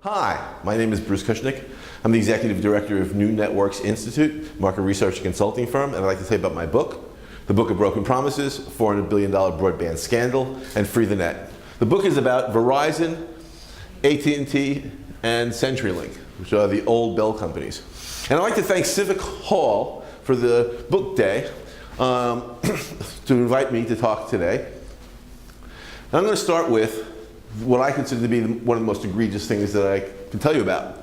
Hi, my name is Bruce Kushnick. I'm the Executive Director of New Networks Institute, market research and consulting firm, and I'd like to tell you about my book, The Book of Broken Promises, $400 billion Broadband Scandal, and Free the Net. The book is about Verizon, at&t, and CenturyLink, which are the old Bell companies. And I'd like to thank Civic Hall for the book day to invite me to talk today. And I'm going to start with what I consider to be one of the most egregious things that I can tell you about.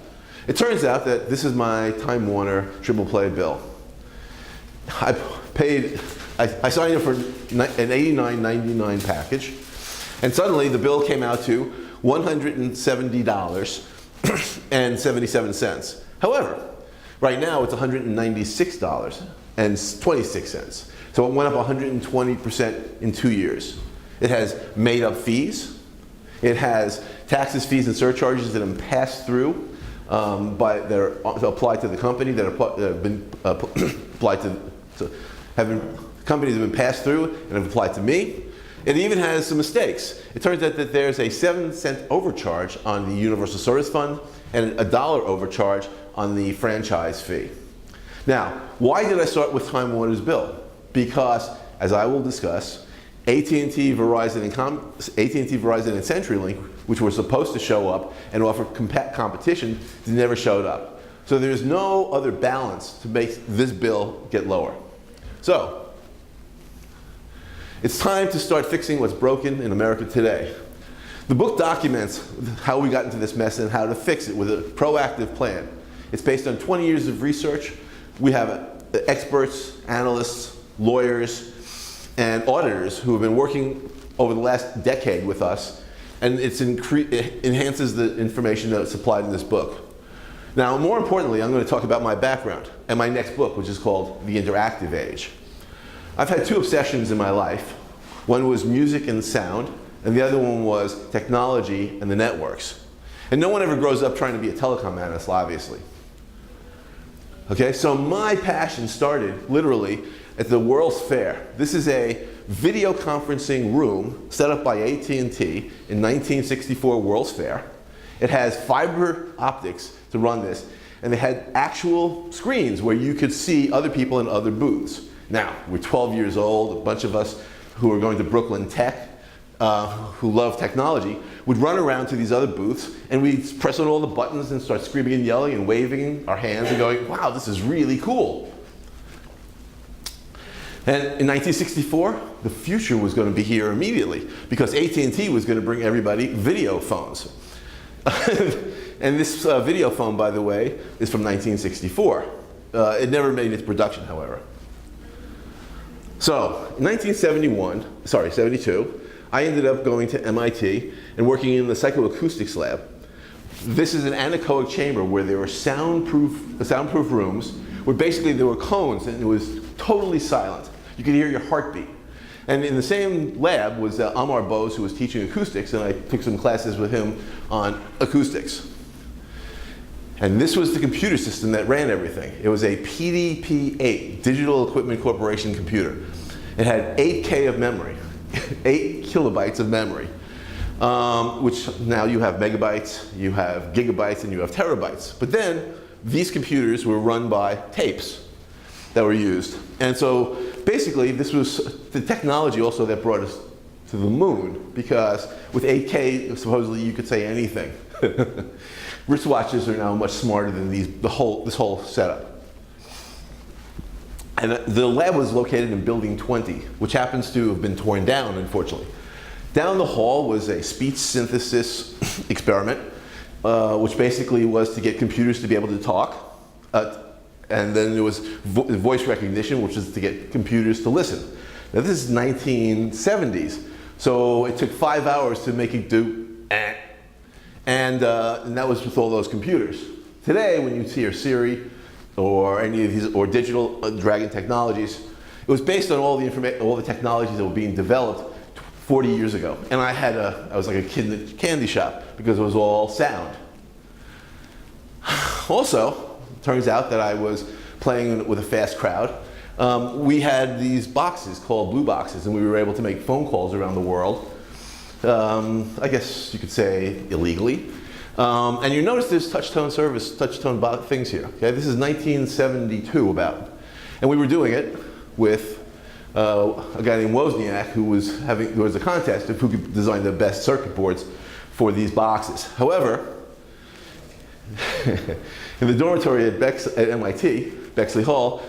It turns out that this is my Time Warner triple play bill. I signed up for an $89.99 package, and suddenly the bill came out to $170.77. However, right now it's $196.26. So it went up 120% in 2 years. It has made up fees. It has taxes, fees, and surcharges that have been passed through that are applied to the company, that have been applied to companies have been passed through and have applied to me. It even has some mistakes. It turns out that there's a 7-cent overcharge on the Universal Service Fund and a $1 overcharge on the franchise fee. Now, why did I start with Time Warner's bill? Because, as I will discuss, at&t, Verizon, and CenturyLink, which were supposed to show up and offer competition, never showed up. So there's no other balance to make this bill get lower. So it's time to start fixing what's broken in America today. The book documents how we got into this mess and how to fix it with a proactive plan. It's based on 20 years of research. We have experts, analysts, lawyers, and auditors who have been working over the last decade with us, and it enhances the information that's supplied in this book. Now, more importantly, I'm going to talk about my background and my next book, which is called The Interactive Age. I've had two obsessions in my life. One was music and sound, and the other one was technology and the networks. And no one ever grows up trying to be a telecom analyst, obviously. Okay, so my passion started literally at the World's Fair. This is a video conferencing room set up by at&t in 1964 World's Fair. It has fiber optics to run this, and they had actual screens where you could see other people in other booths. Now, we're 12 years old, a bunch of us who are going to Brooklyn Tech, who love technology, would run around to these other booths, and we'd press on all the buttons and start screaming and yelling and waving our hands and going, wow, this is really cool. And in 1964, the future was going to be here immediately, because at&t was going to bring everybody video phones. And this video phone, by the way, is from 1964. It never made its production, however. So, in 1972, I ended up going to MIT and working in the psychoacoustics lab. This is an anechoic chamber where there were soundproof rooms, where basically there were cones and it was totally silent. You could hear your heartbeat. And in the same lab was Amar Bose, who was teaching acoustics, and I took some classes with him on acoustics. And this was the computer system that ran everything. It was a PDP-8, Digital Equipment Corporation computer. It had 8K of memory, 8 kilobytes of memory, which now you have megabytes, you have gigabytes, and you have terabytes. But then these computers were run by tapes that were used. And so basically this was the technology also that brought us to the moon, because with 8K, supposedly you could say anything. Wristwatches are now much smarter than this whole setup. And the lab was located in Building 20, which happens to have been torn down, unfortunately. Down the hall was a speech synthesis experiment, which basically was to get computers to be able to talk. And then there was voice recognition, which is to get computers to listen. Now this is 1970s, so it took 5 hours to make it do and that was with all those computers. Today, when you see your Siri or any of these, or digital Dragon technologies, it was based on all the technologies that were being developed 40 years ago. And I was like a kid in a candy shop because it was all sound. Also, it turns out that I was playing with a fast crowd. We had these boxes called blue boxes, and we were able to make phone calls around the world. I guess you could say illegally. And you notice there's touch-tone service, touch-tone things here. Okay? This is 1972 about. And we were doing it with a guy named Wozniak who was there was a contest of who could design the best circuit boards for these boxes. However, in the dormitory at MIT, Bexley Hall,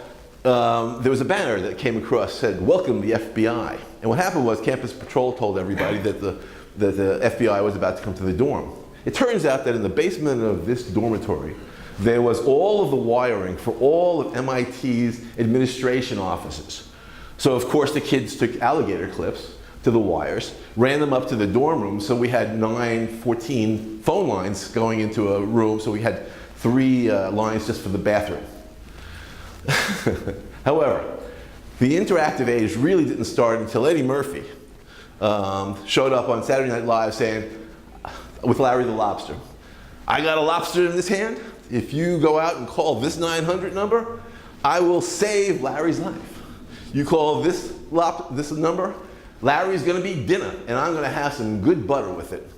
there was a banner that came across said, "Welcome the FBI." And what happened was Campus Patrol told everybody that the FBI was about to come to the dorm. It turns out that in the basement of this dormitory, there was all of the wiring for all of MIT's administration offices. So of course the kids took alligator clips to the wires, ran them up to the dorm room, so we had 14 phone lines going into a room, so we had 3 lines just for the bathroom. However, the interactive age really didn't start until Eddie Murphy showed up on Saturday Night Live saying, with Larry the Lobster, "I got a lobster in this hand. If you go out and call this 900 number, I will save Larry's life. You call this number, Larry's gonna be dinner, and I'm gonna have some good butter with it."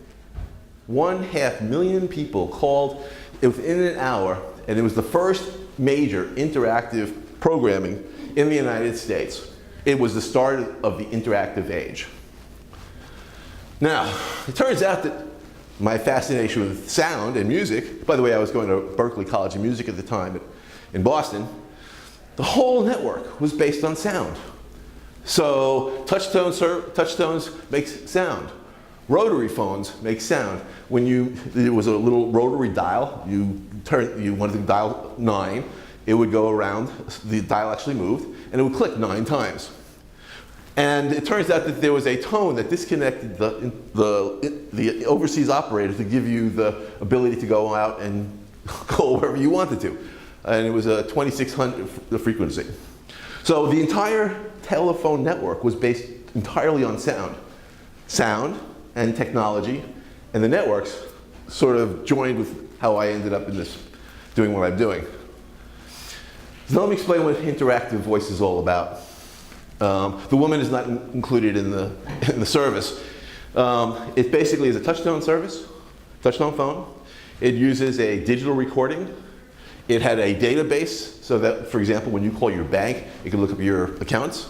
1.5 million people called within an hour, and it was the first major interactive programming in the United States. It was the start of the interactive age. Now, it turns out that my fascination with sound and music, by the way, I was going to Berklee College of Music at the time in Boston, the whole network was based on sound. So touchstones make sound. Rotary phones make sound. There was a little rotary dial, you wanted to dial 9, it would go around, the dial actually moved, and it would click 9 times. And it turns out that there was a tone that disconnected the overseas operator to give you the ability to go out and go wherever you wanted to. And it was a 2600 frequency. So the entire telephone network was based entirely on sound. Sound and technology and the networks sort of joined with how I ended up in this, doing what I'm doing. So let me explain what interactive voice is all about. The woman is not included in the service. It basically is a touch-tone service, touch-tone phone. It uses a digital recording. It had a database so that, for example, when you call your bank, it can look up your accounts.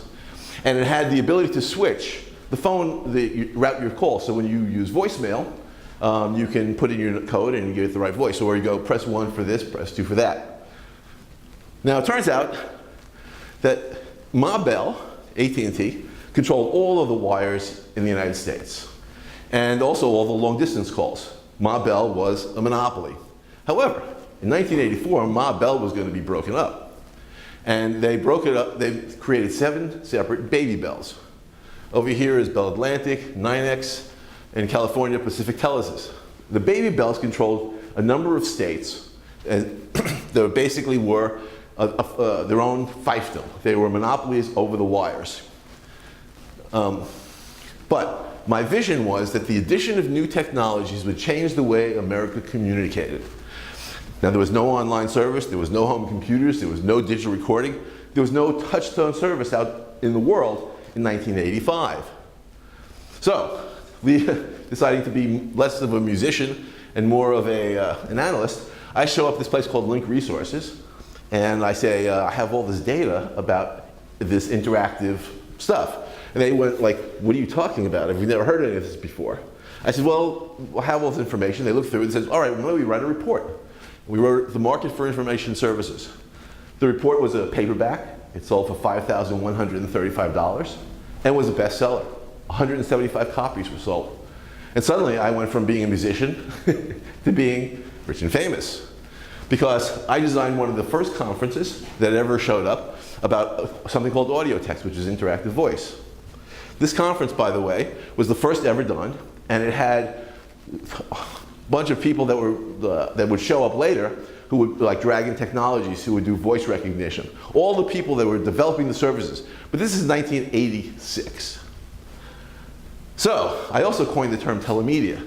And it had the ability to switch the phone, route your call. So when you use voicemail, you can put in your code and you get the right voice. So where you go, press 1 for this, press 2 for that. Now it turns out that Ma Bell, at&t, controlled all of the wires in the United States, and also all the long distance calls. Ma Bell was a monopoly. However, in 1984, Ma Bell was going to be broken up. And they broke it up, they created 7 separate baby bells. Over here is Bell Atlantic, NYNEX, and California Pacific Telesis. The baby bells controlled a number of states, and they basically were their own fiefdom. They were monopolies over the wires. But my vision was that the addition of new technologies would change the way America communicated. Now there was no online service, there was no home computers, there was no digital recording, there was no touch-tone service out in the world in 1985. So, deciding to be less of a musician and more of an analyst, I show up at this place called Link Resources, and I say, I have all this data about this interactive stuff. And they went like, what are you talking about? Have we never heard any of this before? I said, well, I have all this information. They looked through it and said, all right, why don't we write a report? We wrote the Market for Information Services. The report was a paperback. It sold for $5,135 and was a bestseller. 175 copies were sold. And suddenly I went from being a musician to being rich and famous, because I designed one of the first conferences that ever showed up about something called audio text, which is interactive voice. This conference, by the way, was the first ever done, and it had a bunch of people that would show up later who would, like Dragon Technologies, who would do voice recognition. All the people that were developing the services. But this is 1986. So, I also coined the term telemedia.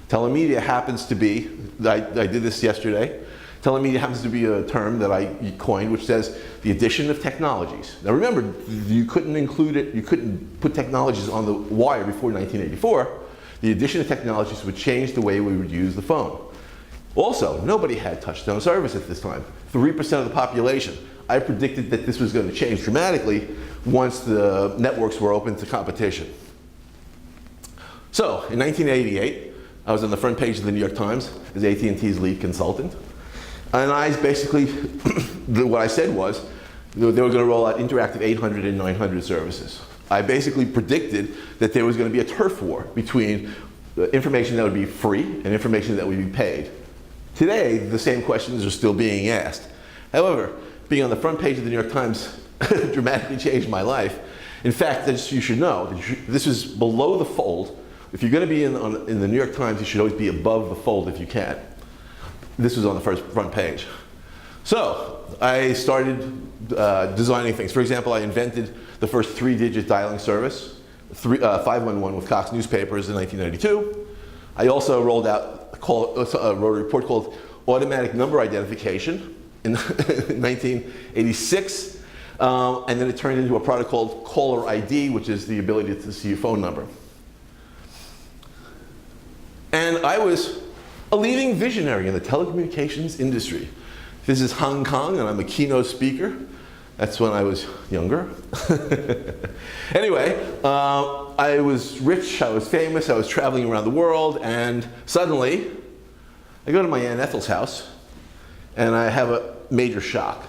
Telemedia happens to be, I did this yesterday, telemedia happens to be a term that I coined, which says the addition of technologies. Now remember, you couldn't include it, you couldn't put technologies on the wire before 1984. The addition of technologies would change the way we would use the phone. Also, nobody had touch-tone service at this time. 3% of the population. I predicted that this was going to change dramatically once the networks were open to competition. So, in 1988, I was on the front page of the New York Times as AT&T's lead consultant. And I basically, what I said was, they were going to roll out interactive 800 and 900 services. I basically predicted that there was going to be a turf war between the information that would be free and information that would be paid. Today, the same questions are still being asked. However, being on the front page of the New York Times dramatically changed my life. In fact, you should know, this is below the fold. If you're going to be in the New York Times, you should always be above the fold if you can. This was on the front page. So I started designing things. For example, I invented the first 3-digit dialing service, 511 with Cox Newspapers in 1992. I also rolled out, wrote a report called Automatic Number Identification in 1986. And then it turned into a product called Caller ID, which is the ability to see your phone number. And I was a leading visionary in the telecommunications industry. This is Hong Kong, and I'm a keynote speaker. That's when I was younger. Anyway, I was rich, I was famous, I was traveling around the world, and suddenly, I go to my Aunt Ethel's house, and I have a major shock.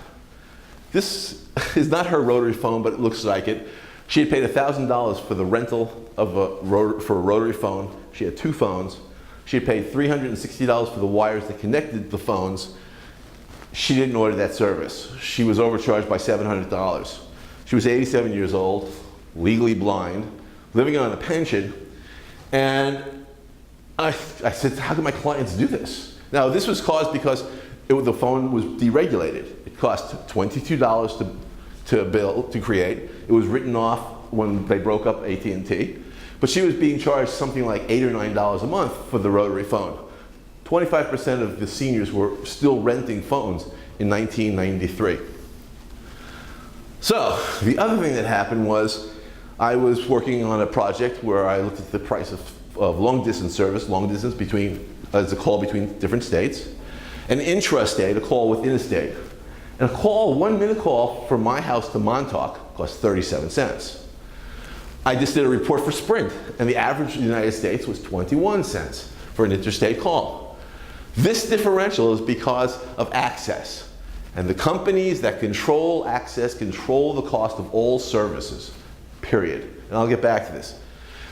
This is not her rotary phone, but it looks like it. She had paid $1,000 for the rental of for a rotary phone. She had 2 phones. She had paid $360 for the wires that connected the phones. She didn't order that service. She was overcharged by $700. She was 87 years old, legally blind, living on a pension, and I said, how can my clients do this? Now, this was caused because the phone was deregulated. It cost $22 to create. It was written off when they broke up AT&T. But she was being charged something like $8 or $9 a month for the rotary phone. 25% of the seniors were still renting phones in 1993. So the other thing that happened was I was working on a project where I looked at the price of long distance service, long distance as a call between different states, and intrastate, a call within a state. And a 1-minute call from my house to Montauk cost 37 cents. I just did a report for Sprint, and the average in the United States was 21 cents for an interstate call. This differential is because of access. And the companies that control access control the cost of all services, period. And I'll get back to this.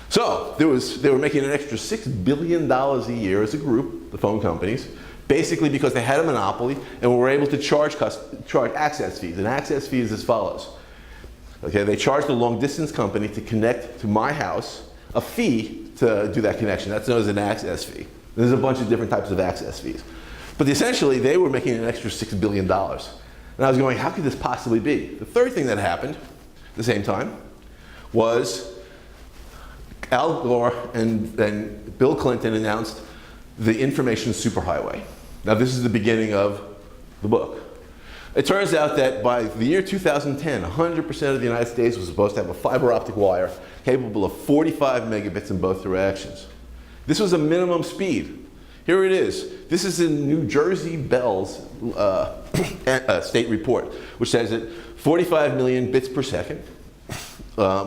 So they were making an extra $6 billion a year as a group, the phone companies, basically because they had a monopoly and were able to charge access fees. And access fees as follows. Okay, they charged the long distance company to connect to my house a fee to do that connection. That's known as an access fee. There's a bunch of different types of access fees. But essentially, they were making an extra $6 billion. And I was going, how could this possibly be? The third thing that happened at the same time was Al Gore and Bill Clinton announced the information superhighway. Now, this is the beginning of the book. It turns out that by the year 2010, 100% of the United States was supposed to have a fiber optic wire capable of 45 megabits in both directions. This was a minimum speed. Here it is. This is in New Jersey Bell's state report, which says that 45 million bits per second,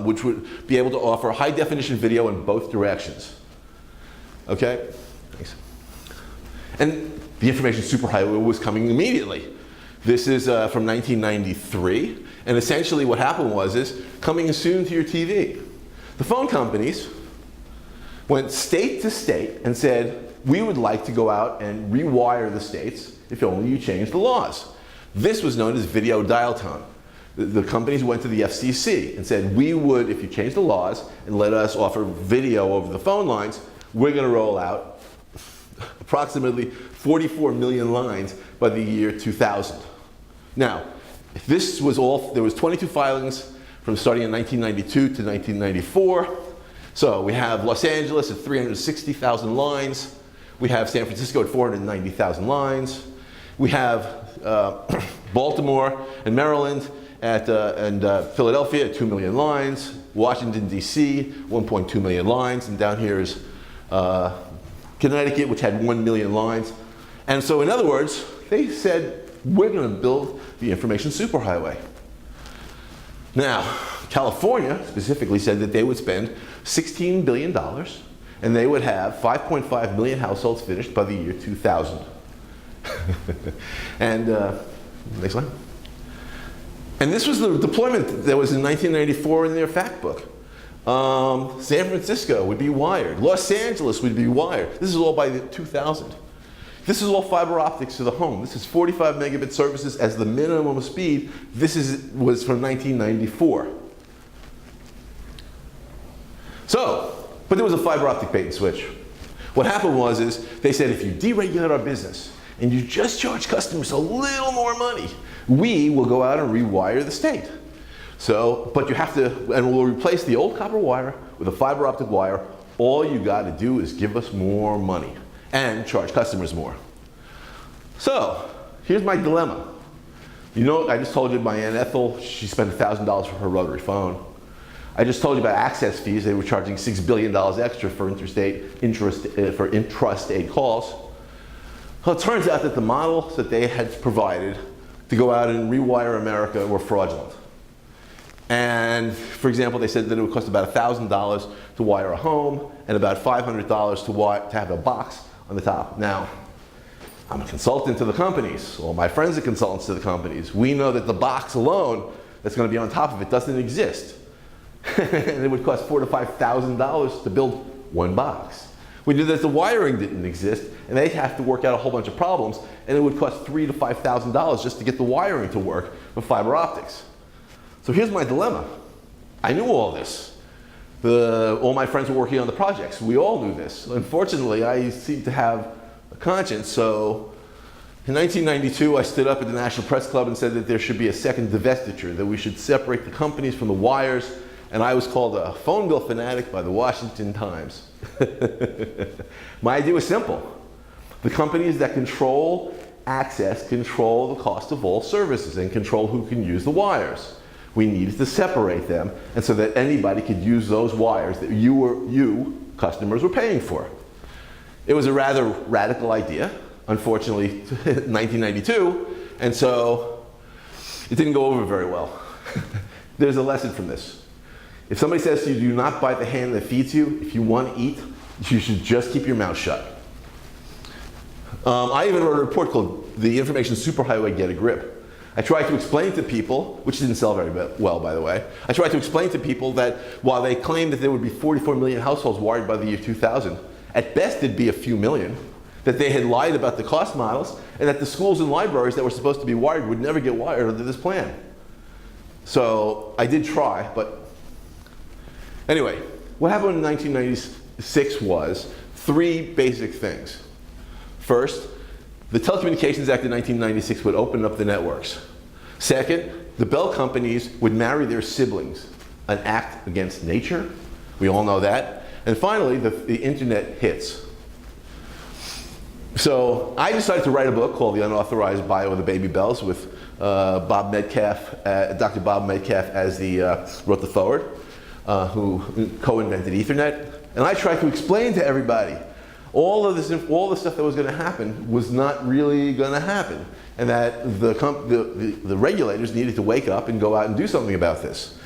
which would be able to offer high definition video in both directions. Okay? Thanks. And the information superhighway was coming immediately. This is from 1993, and essentially what happened was coming soon to your TV. The phone companies went state to state and said, we would like to go out and rewire the states if only you change the laws. This was known as video dial tone. The companies went to the FCC and said, we would, if you change the laws and let us offer video over the phone lines, we're going to roll out approximately 44 million lines by the year 2000. Now, this was all, there was 22 filings from starting in 1992 to 1994. So we have Los Angeles at 360,000 lines. We have San Francisco at 490,000 lines. We have Baltimore and Maryland and Philadelphia at 2 million lines. Washington, D.C., 1.2 million lines. And down here is Connecticut, which had 1 million lines. And so in other words, they said, we're going to build the information superhighway. Now, California specifically said that they would spend $16 billion and they would have 5.5 million households finished by the year 2000. And next slide. And this was the deployment that was in 1994 in their fact book. San Francisco would be wired. Los Angeles would be wired. This is all by 2000. This is all fiber optics to the home. This is 45 megabit services as the minimum speed. This was from 1994. So, but there was a fiber optic bait and switch. What happened was they said, if you deregulate our business and you just charge customers a little more money, we will go out and rewire the state. So, but you have to, and we'll replace the old copper wire with a fiber optic wire. All you got to do is give us more money and charge customers more. So, here's my dilemma. You know, I just told you my Aunt Ethel, she spent $1,000 for her rotary phone. I just told you about access fees. They were charging $6 billion extra for intrastate calls. Well, it turns out that the models that they had provided to go out and rewire America were fraudulent. And for example, they said that it would cost about $1,000 to wire a home and about $500 to have a box on the top. Now, I'm a consultant to the companies. Well, my friends are consultants to the companies. We know that the box alone that's going to be on top of it doesn't exist. And it would cost $4,000 to $5,000 to build one box. We knew that the wiring didn't exist, and they'd have to work out a whole bunch of problems, and it would cost $3,000 to $5,000 just to get the wiring to work with fiber optics. So here's my dilemma. I knew all this. All my friends were working on the projects. We all knew this. Unfortunately, I seem to have a conscience, so in 1992, I stood up at the National Press Club and said that there should be a second divestiture, that we should separate the companies from the wires, and I was called a phone bill fanatic by the Washington Times. My idea was simple. The companies that control access control the cost of all services and control who can use the wires. We needed to separate them, and so that anybody could use those wires that you, customers, were paying for. It was a rather radical idea, unfortunately, 1992, and so it didn't go over very well. There's a lesson from this. If somebody says to you, do not bite the hand that feeds you, if you want to eat, you should just keep your mouth shut. I even wrote a report called The Information Superhighway Get a Grip. I tried to explain to people, which didn't sell very well, by the way, I tried to explain to people that while they claimed that there would be 44 million households wired by the year 2000, at best it'd be a few million, that they had lied about the cost models, and that the schools and libraries that were supposed to be wired would never get wired under this plan. So I did try, but anyway, what happened in 1996 was three basic things. First, the Telecommunications Act of 1996 would open up the networks. Second, the Bell companies would marry their siblings, an act against nature. We all know that. And finally, the internet hits. So I decided to write a book called The Unauthorized Bio of the Baby Bells with Dr. Bob Metcalf as wrote the foreword, who co-invented Ethernet. And I tried to explain to everybody all the stuff that was going to happen was not really going to happen, and that the regulators needed to wake up and go out and do something about this.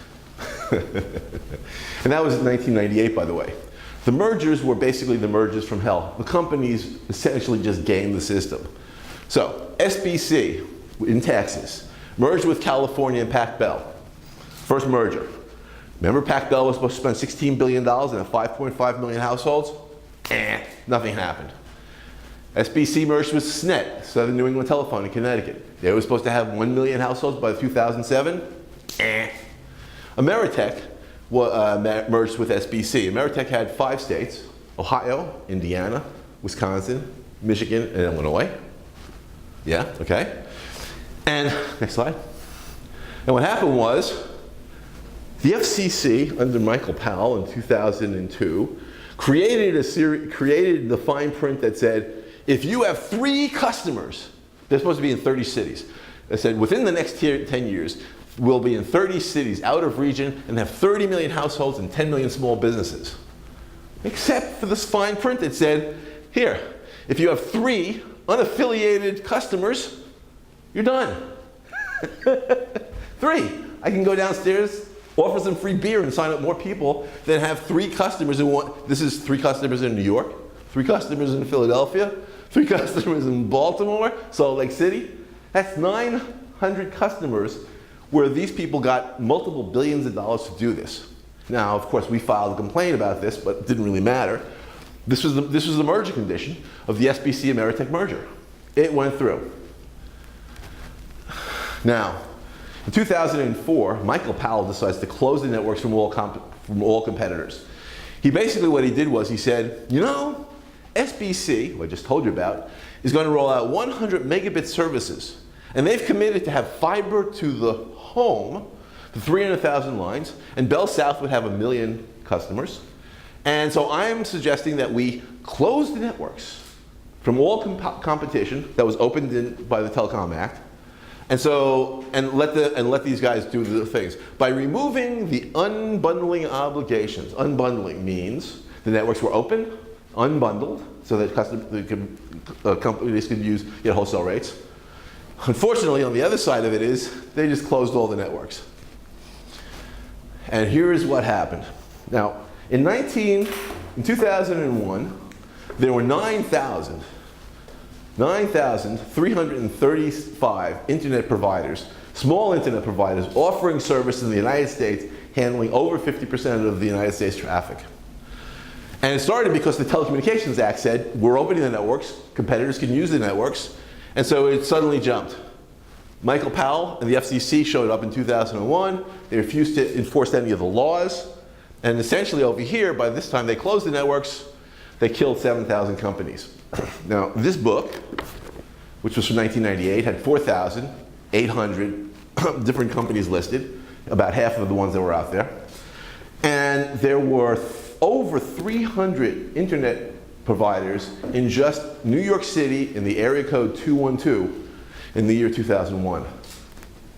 And that was in 1998, by the way. The mergers were basically the mergers from hell. The companies essentially just gamed the system. So SBC in Texas merged with California and Pac Bell. First merger. Remember Pac Bell was supposed to spend $16 billion and have 5.5 million households? Nothing happened. SBC merged with SNET, Southern New England Telephone in Connecticut. They were supposed to have 1 million households by 2007. Ameritech merged with SBC. Ameritech had 5 states: Ohio, Indiana, Wisconsin, Michigan, and Illinois. Yeah, okay. And next slide. And what happened was the FCC under Michael Powell in 2002 created the fine print that said, if you have 3 customers, they're supposed to be in 30 cities. They said within the next 10 years, we'll be in 30 cities out of region and have 30 million households and 10 million small businesses. Except for this fine print that said, here, if you have 3 unaffiliated customers, you're done. 3, I can go downstairs, offer some free beer and sign up more people than have 3 customers who want, this is 3 customers in New York, 3 customers in Philadelphia, 3 customers in Baltimore, Salt Lake City. That's 900 customers where these people got multiple billions of dollars to do this. Now, of course, we filed a complaint about this, but it didn't really matter. This was the merger condition of the SBC Ameritech merger. It went through. Now, in 2004, Michael Powell decides to close the networks from all competitors. He basically, what he did was he said, you know, SBC, what I just told you about, is going to roll out 100 megabit services. And they've committed to have fiber to the home, the 300,000 lines, and Bell South would have 1 million customers. And so I'm suggesting that we close the networks from all competition that was opened in by the Telecom Act, and let these guys do the things. By removing the unbundling obligations, unbundling means the networks were open, unbundled, so that companies could get wholesale rates. Unfortunately, on the other side of it is they just closed all the networks. And here is what happened. Now, in 2001, there were 9,335 internet providers, small internet providers, offering service in the United States, handling over 50% of the United States traffic. And it started because the Telecommunications Act said, we're opening the networks, competitors can use the networks, and so it suddenly jumped. Michael Powell and the FCC showed up in 2001. They refused to enforce any of the laws. And essentially over here, by this time they closed the networks, they killed 7,000 companies. Now, this book, which was from 1998, had 4,800 different companies listed, about half of the ones that were out there. And there were over 300 internet providers in just New York City in the area code 212 in the year 2001.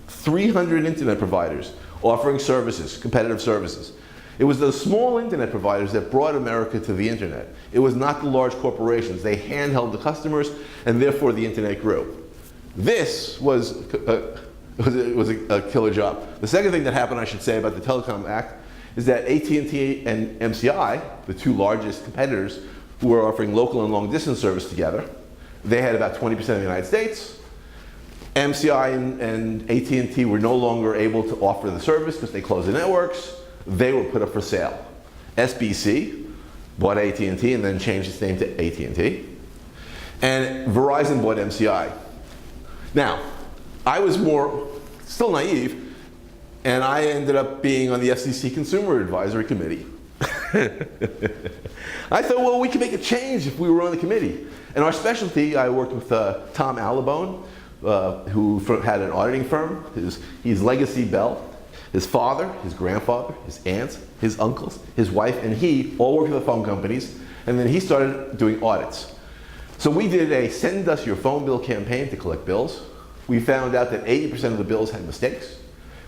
300 internet providers offering services, competitive services. It was the small internet providers that brought America to the internet. It was not the large corporations. They handheld the customers, and therefore the internet grew. This was a killer job. The second thing that happened, I should say, about the Telecom Act is that at&t and MCI, the 2 largest competitors who were offering local and long distance service together, they had about 20% of the United States. MCI and at&t were no longer able to offer the service because they closed the networks. They were put up for sale. SBC bought at&t and then changed its name to at&t. And Verizon bought MCI. Now, I was still naive, and I ended up being on the FCC Consumer Advisory Committee. I thought, well, we could make a change if we were on the committee. And our specialty, I worked with Tom Allibone, who had an auditing firm. He's Legacy Bell. His father, his grandfather, his aunts, his uncles, his wife, and he all worked for the phone companies. And then he started doing audits. So we did a send us your phone bill campaign to collect bills. We found out that 80% of the bills had mistakes.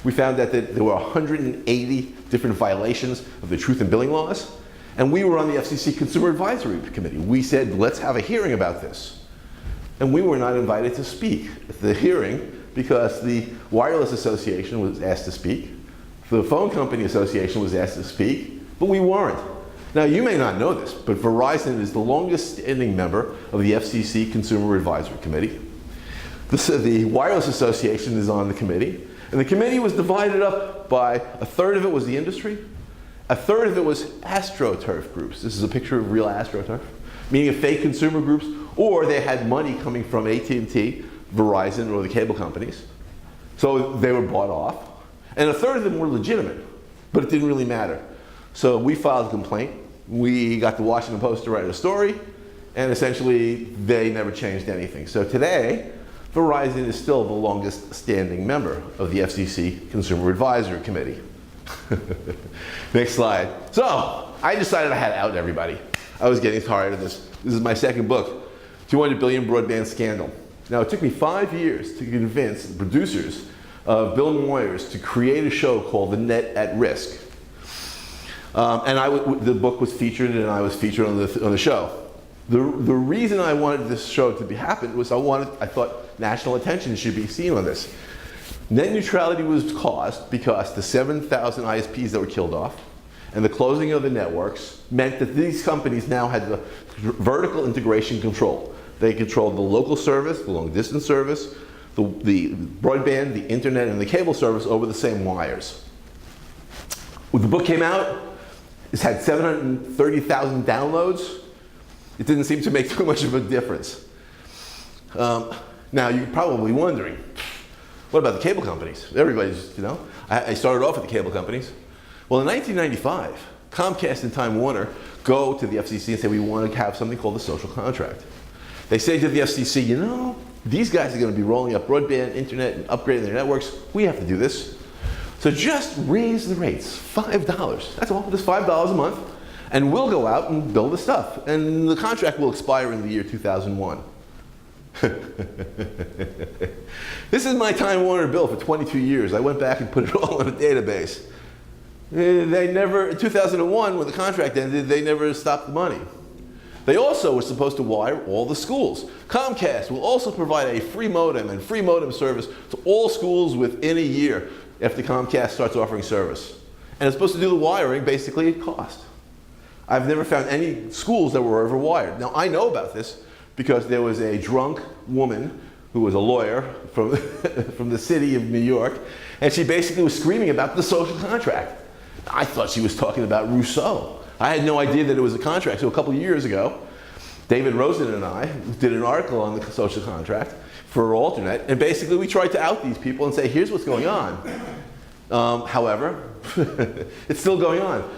We found out that there were 180 different violations of the truth in billing laws. And we were on the FCC Consumer Advisory Committee. We said, let's have a hearing about this. And we were not invited to speak at the hearing because the Wireless Association was asked to speak. The Phone Company Association was asked to speak, but we weren't. Now, you may not know this, but Verizon is the longest standing member of the FCC Consumer Advisory Committee. The Wireless Association is on the committee, and the committee was divided up by a third of it was the industry, a third of it was AstroTurf groups. This is a picture of real AstroTurf, meaning fake consumer groups, or they had money coming from at&t, Verizon, or the cable companies. So they were bought off. And a third of them were legitimate, but it didn't really matter. So we filed a complaint. We got the Washington Post to write a story, and essentially they never changed anything. So today, Verizon is still the longest standing member of the FCC Consumer Advisory Committee. Next slide. So I decided I had to out everybody. I was getting tired of this. This is my second book, 200 Billion Broadband Scandal. Now, it took me 5 years to convince the producers of Bill Moyers to create a show called The Net at Risk. And the book was featured, and I was featured on the show. The reason I wanted this show to happen was I thought national attention should be seen on this. Net neutrality was caused because the 7,000 ISPs that were killed off and the closing of the networks meant that these companies now had the vertical integration control. They controlled the local service, the long distance service, the broadband, the internet, and the cable service over the same wires. When the book came out, it's had 730,000 downloads. It didn't seem to make too much of a difference. Now, you're probably wondering, what about the cable companies? Everybody's, I started off with the cable companies. Well, in 1995, Comcast and Time Warner go to the FCC and say, we want to have something called the social contract. They say to the FCC, these guys are going to be rolling up broadband, internet, and upgrading their networks. We have to do this. So just raise the rates, $5. That's all, just $5 a month. And we'll go out and build the stuff. And the contract will expire in the year 2001. This is my Time Warner bill for 22 years. I went back and put it all in a database. They never, in 2001, when the contract ended, they never stopped the money. They also were supposed to wire all the schools. Comcast will also provide a free modem and free modem service to all schools within a year after Comcast starts offering service. And it's supposed to do the wiring basically at cost. I've never found any schools that were ever wired. Now, I know about this because there was a drunk woman who was a lawyer from, from the city of New York, and she basically was screaming about the social contract. I thought she was talking about Rousseau. I had no idea that it was a contract. So a couple of years ago, David Rosen and I did an article on the social contract for Alternet, and basically we tried to out these people and say, here's what's going on. However, it's still going on.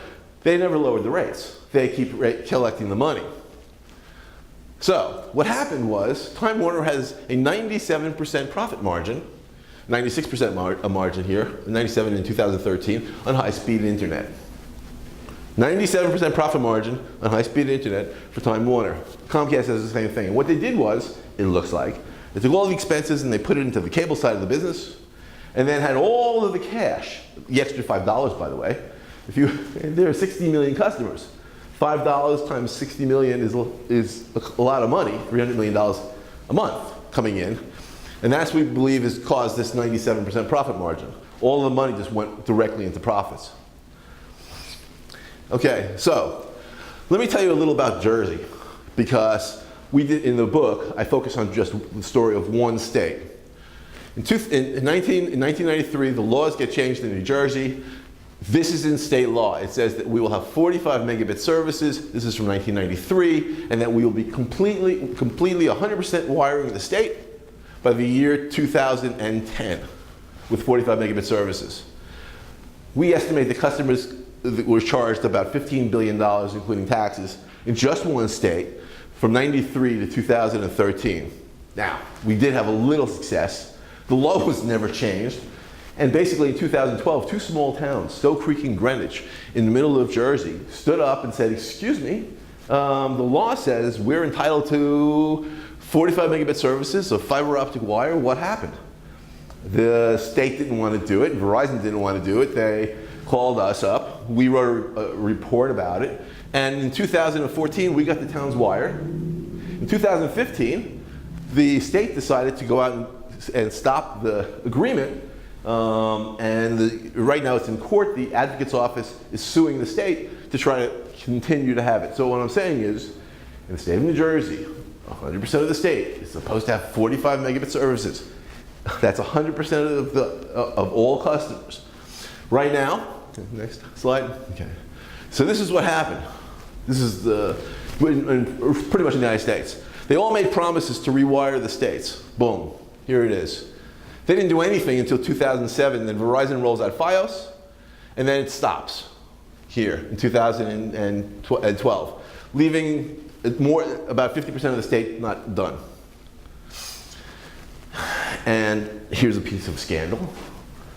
They never lowered the rates. They keep collecting the money. So what happened was Time Warner has a 97% profit margin, 96% margin here, 97 in 2013 on high-speed internet. 97% profit margin on high-speed internet for Time Warner. Comcast has the same thing. And what they did was, it looks like, they took all the expenses and they put it into the cable side of the business, and then had all of the cash, the extra $5, by the way. There are 60 million customers. $5 times 60 million is a lot of money, $300 million a month coming in. And that's what we believe has caused this 97% profit margin. All the money just went directly into profits. Okay, so let me tell you a little about Jersey, because we did, in the book, I focus on just the story of one state. In 1993, the laws get changed in New Jersey. This is in state law. It says that we will have 45 megabit services. This is from 1993, and that we will be completely 100% wiring the state by the year 2010 with 45 megabit services. We estimate the customers were charged about $15 billion, including taxes, in just one state from 93 to 2013. Now, we did have a little success. The law was never changed. And basically in 2012, two small towns, Stowe Creek and Greenwich, in the middle of Jersey, stood up and said, excuse me, the law says we're entitled to 45 megabit services of fiber optic wire. What happened? The state didn't want to do it. Verizon didn't want to do it. They called us up. We wrote a report about it. And in 2014, we got the towns wired. In 2015, the state decided to go out and stop the agreement. Right now it's in court. The advocate's office is suing the state to try to continue to have it. So what I'm saying is, in the state of New Jersey, 100% of the state is supposed to have 45 megabit services. That's 100% of all customers. Right now, next slide. Okay. So this is what happened. This is pretty much in the United States. They all made promises to rewire the states. Boom, here it is. They didn't do anything until 2007. Then Verizon rolls out Fios, and then it stops here in 2012, leaving about 50% of the state not done. And here's a piece of scandal.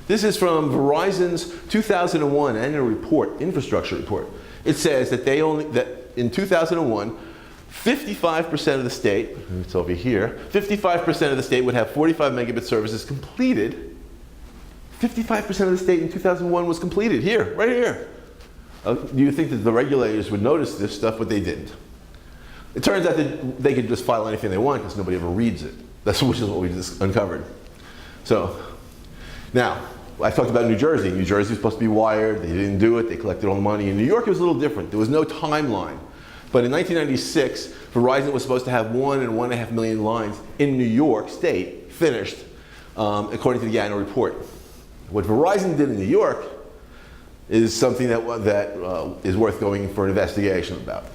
This is from Verizon's 2001 annual report, infrastructure report. It says that in 2001, 55% of the state, it's over here, 55% of the state would have 45 megabit services completed. 55% of the state in 2001 was completed, here, right here. Do you think that the regulators would notice this stuff, but they didn't? It turns out that they could just file anything they want because nobody ever reads it. Which is what we just uncovered. So, now, I talked about New Jersey. New Jersey was supposed to be wired. They didn't do it. They collected all the money. In New York, it was a little different. There was no timeline. But in 1996, Verizon was supposed to have 1 and 1.5 million lines in New York State finished, according to the annual report. What Verizon did in New York is something that is worth going for an investigation about.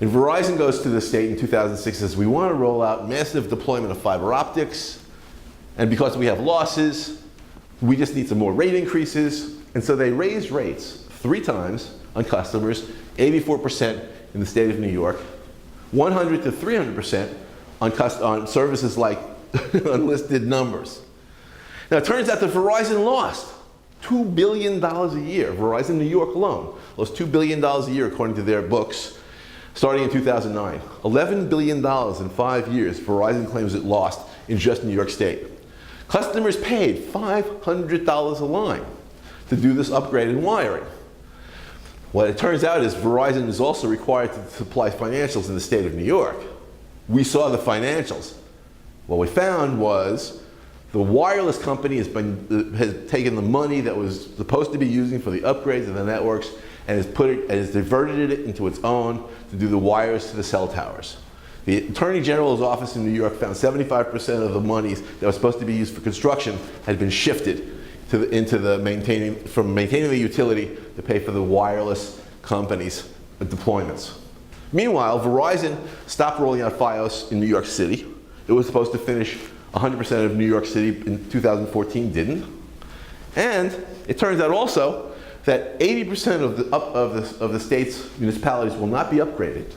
And Verizon goes to the state in 2006 and says, we want to roll out massive deployment of fiber optics, and because we have losses, we just need some more rate increases. And so they raised rates 3 times on customers, 84% in the state of New York, 100 to 300% on services like unlisted numbers. Now it turns out that Verizon lost $2 billion a year. Verizon New York alone lost $2 billion a year according to their books, starting in 2009. $11 billion in 5 years Verizon claims it lost in just New York State. Customers paid $500 a line to do this upgrade in wiring. What it turns out is Verizon is also required to supply financials in the state of New York. We saw the financials. What we found was the wireless company has taken the money that was supposed to be using for the upgrades of the networks and has diverted it into its own to do the wires to the cell towers. The Attorney General's office in New York found 75% of the monies that was supposed to be used for construction had been shifted from maintaining the utility to pay for the wireless company's deployments. Meanwhile, Verizon stopped rolling out Fios in New York City. It was supposed to finish 100% of New York City in 2014, didn't. And it turns out also that 80% of the state's municipalities will not be upgraded,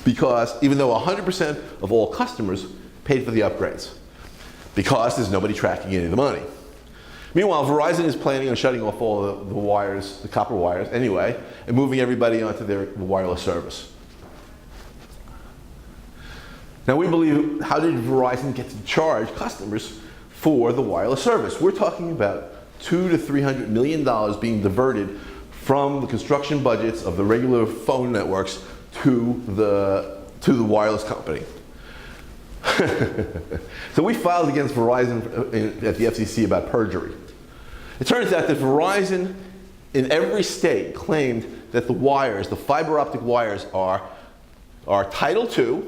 because even though 100% of all customers paid for the upgrades, because there's nobody tracking any of the money. Meanwhile, Verizon is planning on shutting off all the wires, the copper wires anyway, and moving everybody onto their wireless service. Now we believe, how did Verizon get to charge customers for the wireless service? We're talking about $200 to $300 million being diverted from the construction budgets of the regular phone networks to the wireless company. So we filed against Verizon at the FCC about perjury. It turns out that Verizon in every state claimed that the wires, the fiber optic wires, are Title II,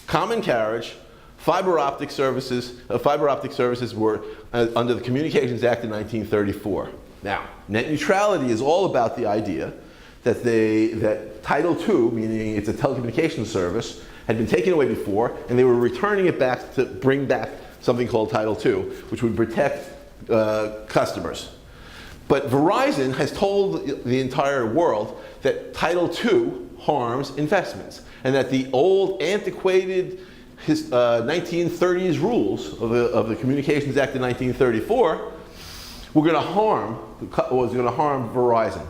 common carriage, fiber optic services were under the Communications Act of 1934. Now, net neutrality is all about the idea that Title II, meaning it's a telecommunications service, had been taken away before, and they were returning it back to bring back something called Title II, which would protect customers. But Verizon has told the entire world that Title II harms investments, and that the old, antiquated 1930s rules of the Communications Act of 1934 was going to harm Verizon.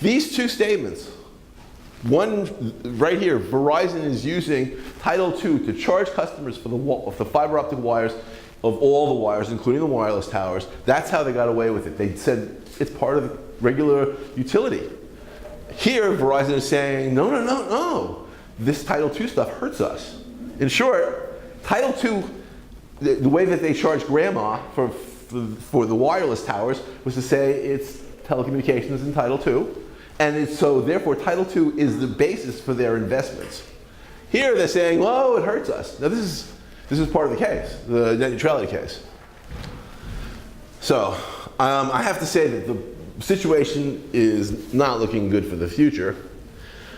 These two statements, one right here, Verizon is using Title II to charge customers for the fiber optic wires of all the wires, including the wireless towers. That's how they got away with it. They said it's part of regular utility. Here, Verizon is saying, no. This Title II stuff hurts us. In short, Title II, the way that they charged grandma for the wireless towers was to say it's telecommunications in Title II. And so therefore, Title II is the basis for their investments. Here they're saying, well, it hurts us. Now this is part of the case, the net neutrality case. So I have to say that the situation is not looking good for the future.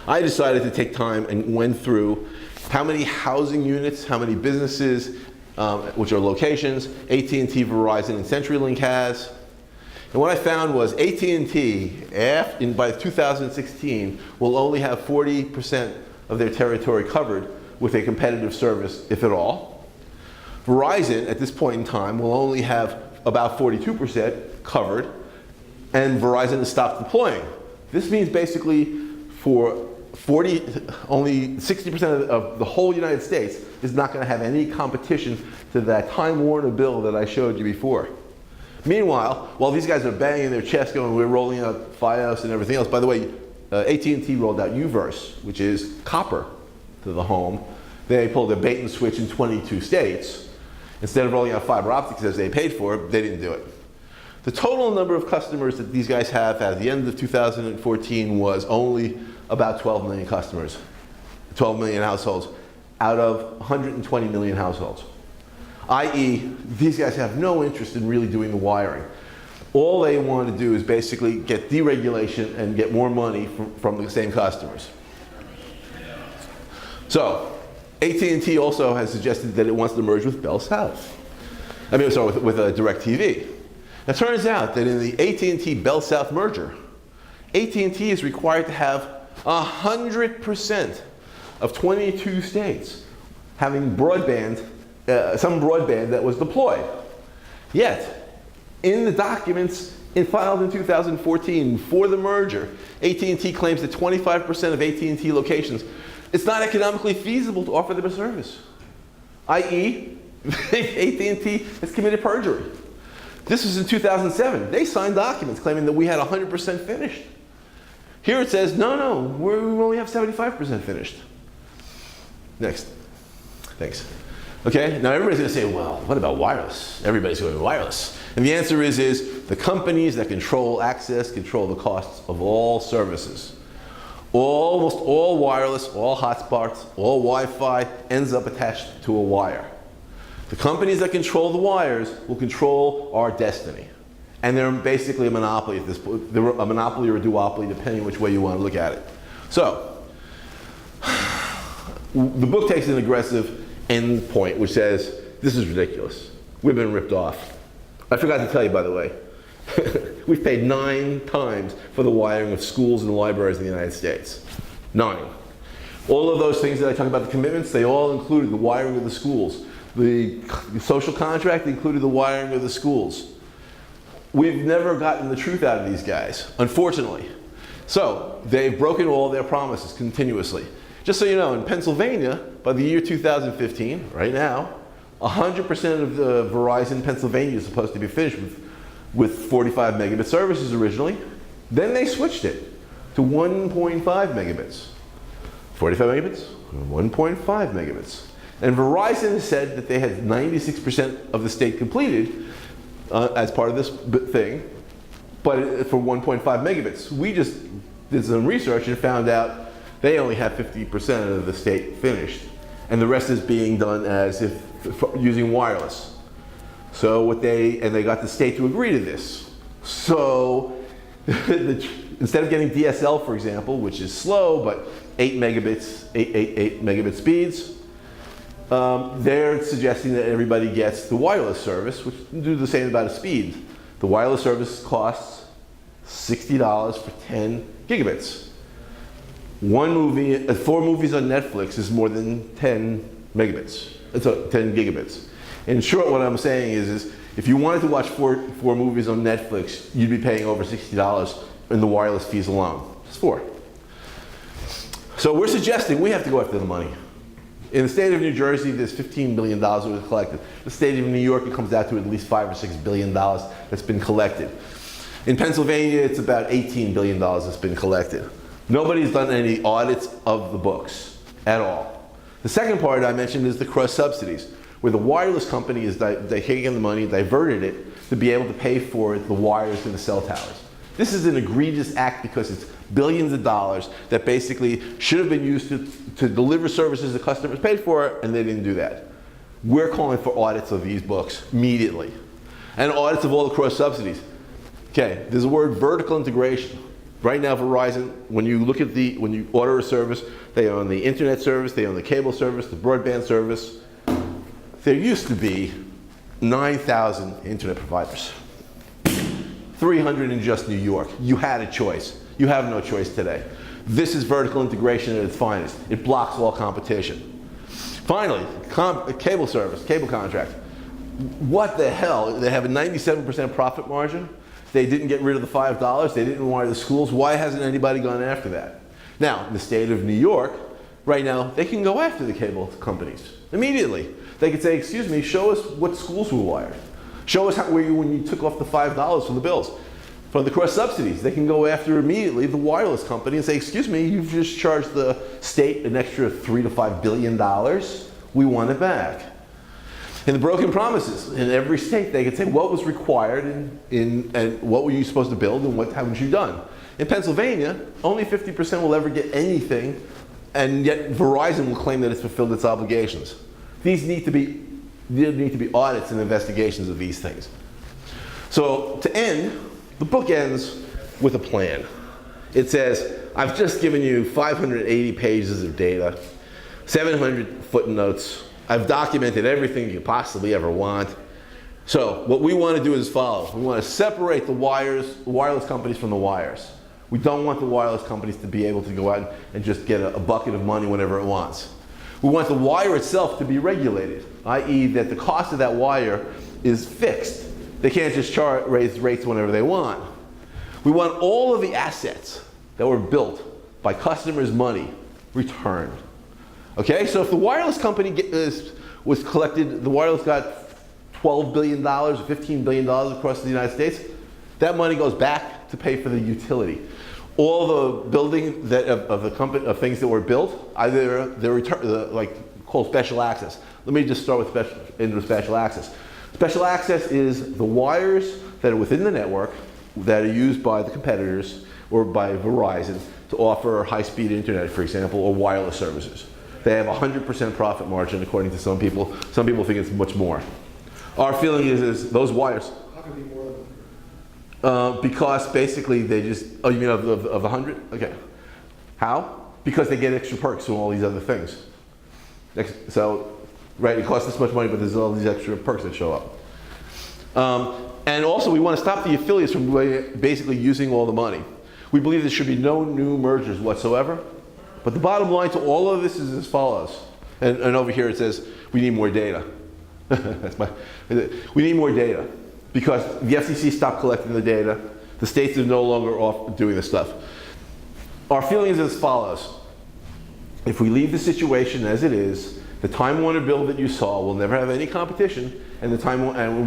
I decided to take time and went through how many housing units, how many businesses, which are locations, at&t, Verizon, and CenturyLink has. And what I found was at&t, by 2016, will only have 40% of their territory covered with a competitive service, if at all. Verizon, at this point in time, will only have about 42% covered, and Verizon has stopped deploying. This means basically only 60% of the whole United States is not going to have any competition to that Time Warner bill that I showed you before. Meanwhile, while these guys are banging their chest going, we're rolling out Fios and everything else. By the way, at&t rolled out UVerse, which is copper to the home. They pulled a bait and switch in 22 states. Instead of rolling out fiber optics as they paid for, they didn't do it. The total number of customers that these guys have at the end of 2014 was only about 12 million customers, 12 million households out of 120 million households. i.e., these guys have no interest in really doing the wiring. All they want to do is basically get deregulation and get more money from the same customers. So, at&t also has suggested that it wants to merge with Bell South. With DirecTV. It turns out that in the at&t Bell South merger, at&t is required to have 100% of 22 states having broadband, some broadband that was deployed. Yet, in the documents filed in 2014 for the merger, at&t claims that 25% of at&t locations, it's not economically feasible to offer them a service. i.e., at&t has committed perjury. This was in 2007. They signed documents claiming that we had 100% finished. Here it says, no, we only have 75% finished. Next. Thanks. Okay, now everybody's going to say, well, what about wireless? Everybody's going wireless. And the answer is the companies that control access control the costs of all services. Almost all wireless, all hotspots, all Wi-Fi ends up attached to a wire. The companies that control the wires will control our destiny. And they're basically a monopoly at this point. They're a monopoly or a duopoly, depending which way you want to look at it. So, the book takes an aggressive end point, which says, this is ridiculous. We've been ripped off. I forgot to tell you, by the way, we've paid 9 times for the wiring of schools and libraries in the United States. 9. All of those things that I talked about, the commitments, they all included the wiring of the schools. The social contract included the wiring of the schools. We've never gotten the truth out of these guys, unfortunately. So, they've broken all their promises continuously. Just so you know, in Pennsylvania, by the year 2015, right now, 100% of the Verizon Pennsylvania is supposed to be finished with 45 megabit services originally. Then they switched it to 1.5 megabits. 45 megabits, 1.5 megabits. And Verizon has said that they had 96% of the state completed as part of this thing, but for 1.5 megabits. We just did some research and found out they only have 50% of the state finished. And the rest is being done as if using wireless. So they got the state to agree to this. So instead of getting DSL, for example, which is slow, but 8 megabit speeds, they're suggesting that everybody gets the wireless service, which do the same amount of speed. The wireless service costs $60 for 10 gigabits. 4 movies on Netflix is more than 10 megabits. It's 10 gigabits. In short, what I'm saying is if you wanted to watch four movies on Netflix, you'd be paying over $60 in the wireless fees alone. It's 4. So we're suggesting we have to go after the money. In the state of New Jersey, there's $15 billion that was collected. The state of New York, it comes out to at least $5 or $6 billion that's been collected. In Pennsylvania, it's about $18 billion that's been collected. Nobody's done any audits of the books at all. The second part I mentioned is the cross subsidies, where the wireless company is taking the money, diverted it to be able to pay for the wires to the cell towers. This is an egregious act because it's billions of dollars that basically should have been used to deliver services the customers paid for, and they didn't do that. We're calling for audits of these books immediately. And audits of all the cross subsidies. Okay, there's a word vertical integration. Right now, Verizon, when you order a service, they own the internet service, they own the cable service, the broadband service. There used to be 9,000 internet providers. 300 in just New York. You had a choice. You have no choice today. This is vertical integration at its finest. It blocks all competition. Finally, cable service, cable contract. What the hell? They have a 97% profit margin. They didn't get rid of the $5. They didn't wire the schools. Why hasn't anybody gone after that? Now, in the state of New York, right now, they can go after the cable companies immediately. They could say, excuse me, show us what schools were wired. Show us when you took off the $5 from the bills. From the cross subsidies, they can go after immediately the wireless company and say, excuse me, you've just charged the state an extra $3 to $5 billion, we want it back. In the broken promises, in every state, they could say what was required and what were you supposed to build and what haven't you done. In Pennsylvania, only 50% will ever get anything, and yet Verizon will claim that it's fulfilled its obligations. There need to be audits and investigations of these things. So to end, the book ends with a plan. It says, I've just given you 580 pages of data, 700 footnotes. I've documented everything you possibly ever want. So what we want to do is follow. We want to separate the wireless companies from the wires. We don't want the wireless companies to be able to go out and just get a bucket of money whenever it wants. We want the wire itself to be regulated, i.e. that the cost of that wire is fixed. They can't just raise rates whenever they want. We want all of the assets that were built by customers' money returned. Okay, so if the wireless company was collected, the wireless got $12 billion, $15 billion across the United States, that money goes back to pay for the utility. All the building of things that were built, either they're called special access. Let me just start with special access. Special access is the wires that are within the network that are used by the competitors or by Verizon to offer high-speed internet, for example, or wireless services. They have 100% profit margin, according to some people. Some people think it's much more. Our feeling is those wires. How can it be more than 100? Because basically they just, oh, you mean of 100? Okay. How? Because they get extra perks and all these other things. So, right, it costs this much money, but there's all these extra perks that show up. And also, we want to stop the affiliates from basically using all the money. We believe there should be no new mergers whatsoever. But the bottom line to all of this is as follows. And over here it says, we need more data. We need more data. Because the FCC stopped collecting the data. The states are no longer off doing this stuff. Our feeling is as follows. If we leave the situation as it is, the Time Warner bill that you saw will never have any competition, and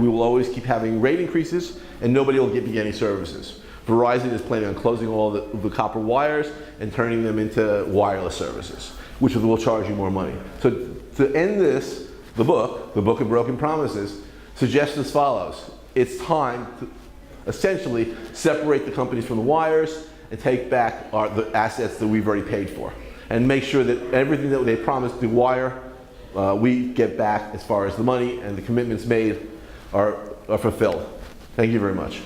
we will always keep having rate increases, and nobody will be getting services. Verizon is planning on closing all the copper wires and turning them into wireless services, which will charge you more money. So to end this, the book of Broken Promises, suggests as follows. It's time to essentially separate the companies from the wires and take back the assets that we've already paid for, and make sure that everything that they promised to wire, we get back as far as the money and the commitments made are fulfilled. Thank you very much.